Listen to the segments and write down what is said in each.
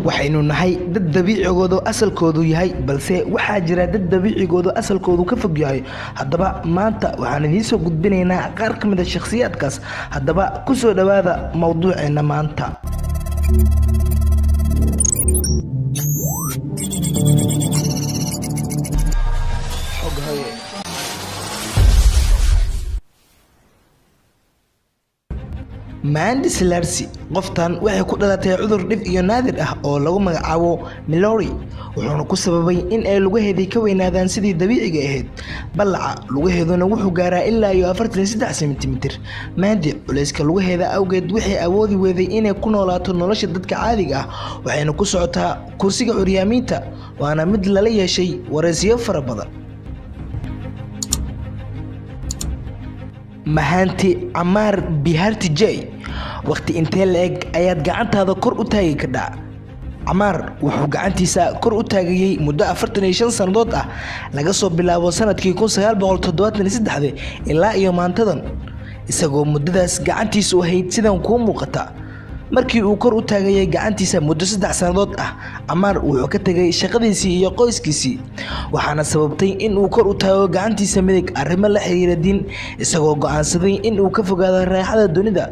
waxaynu nahay dad dabiicigoodu asalkoodu yahay balse waxaa jira dad dabiicigoodu asalkoodu ka fog yahay haddaba maanta waxaan idiin soo gudbinaynaa qaar ka mid ah shakhsiyaadkaas haddaba ku soo dhawaada mawduuceena maanta Mandy Selassie qoftan waxay ku dhalatay cudur dhif iyo naadir ah oo lagu magacaabo Milroy wuxuuna ku sababay in ay lugaheedii ka weynaadaan sidii dabiiciga ahayd ballaca lugaheeduna wuxuu gaaraa ilaa 43 cm Mandy culayska lugaheeda awgeed waxay awoodi weeday inay ku noolaato nolosha dadka caadiga ah waxayna ku socotaa kursiga curyaamiinta waana mid lala yeeshay wareysiyo fara badan Mahanti Amar Biharti Jay waqti intee leeg ayaad gacantaada kor u taagi kartaa Amar wuxuu gacantiisa kor u taagayay muddo 45 sanadood ah laga soo bilaabo sanadkii 1973 ilaa iyo maantadan isagoo muddadaas gacantiisa u ahayd sidan ku muuqata markii uu kor u taagayay gacantiisa muddo 3 sanadood ah Amar wuxuu ka tagay shaqadiisii iyo qoyskiisii waxaana sababtay in uu kor u taago gacantiisa midig arrimo la xiriira diin isagoo go'aansaday in uu ka fogaado raaxada dunida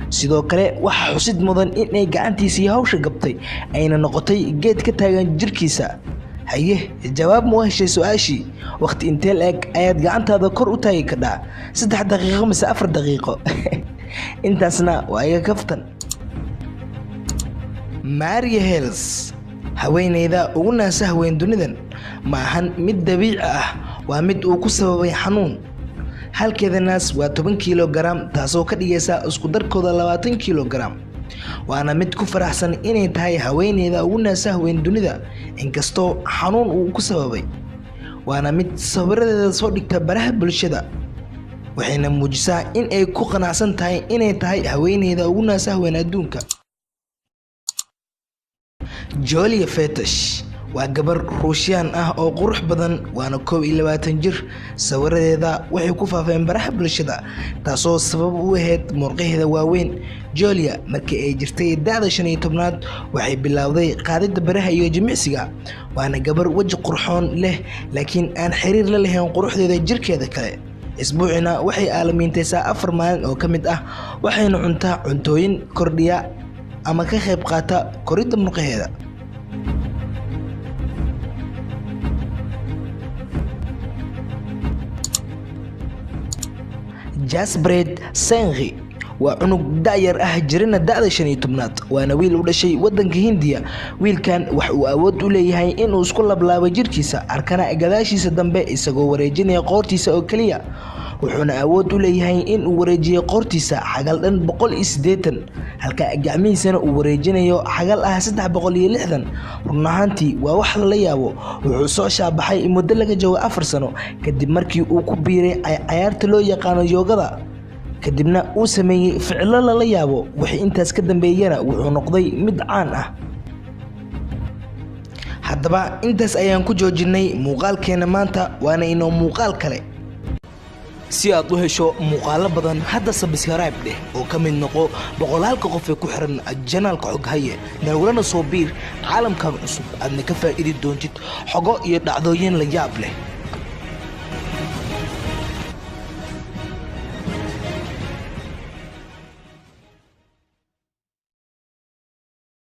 sidoo kale waxa xusid mudan in ay gacantiisii hawsha gabtay ayna noqotay geed ka taagan jirkiisa haye jawaab ma heshay su'aashii waqti intee leeg ayaad gacantaada kor u taagi kartaa 3 daqiiqo mise 4 daqiiqo intaasna waa iga kaftan Maria Hills haweeneyda ugu naasaha weyn dunidan ma ahan mid dabiici ah waa mid uu ku sababay xanuun halkeeda naas waa 10 kilogram taasoo ka dhigaysa isku darkooda 20 kilogram waana mid ku faraxsan inay tahay haweeneyda ugu naasaha weyn dunida inkastoo xanuun uu ku sababay waana mid sawiradeeda soo dhigta baraha bulshada waxayna muujisaa in ay ku qanacsan tahay inay tahay haweeneyda ugu naasaha weyn adduunka Julia Fetish waa gabar Ruushiyaan ah oo qurux badan waana 22 jir sawiradeeda waxay ku faafeen baraha bulshada taasoo sabab u ahayd murqaheeda waaweyn Julia markii ay jirtay da'da 15aad waxay bilowday qaadida baraha iyo jimicsiga waana gabar waji qurxoon leh laakiin aan xiriir la lahayn quruxdeeda jirkeeda kale isbuucina waxay aalamiintaysaa 4 maalin oo kamid ah waxayna cuntaa cuntooyin kordhiya ama ka qayb qaata korinta murqaheeda Jaspreet Singh waa cunug da'yar ah jirina da'da 15aad waana wiil u dhashay wadanka Hindiya wiilkan wax uu awood u leeyahay in uu isku lablaabo jirkiisa arkana gadaashiisa dambe isagoo wareejinaya qoortiisa oo kaliya wuxuuna awood u leeyahay in uu wareejiyo qoortiisa xagal dhan 180 halka gacmihiisana uu wareejinayo xagal ah 360 run ahaantii waa wax la yaabo wuxuu soo shaabaxay muddo laga joogo 4 sano kadib markii uu ku biiray ciyaarta loo yaqaan yoogada kadibna uu sameeyay ficilo la yaabo wixii intaas ka dambeeyana wuxuu noqday mid caan ah haddaba intaas ayaan ku joojinay muuqaalkeena maanta waana inoo muuqaal kale si aad u hesho muuqaalo badan hadda subscribe dheh oo ka mid noqo boqolaalka qof ee ku xiran janaalka Xoghaye nagulana soo biir caalamkan cusub aadna ka faa'iidi doontid xogo iyo dhacdooyin la yaab leh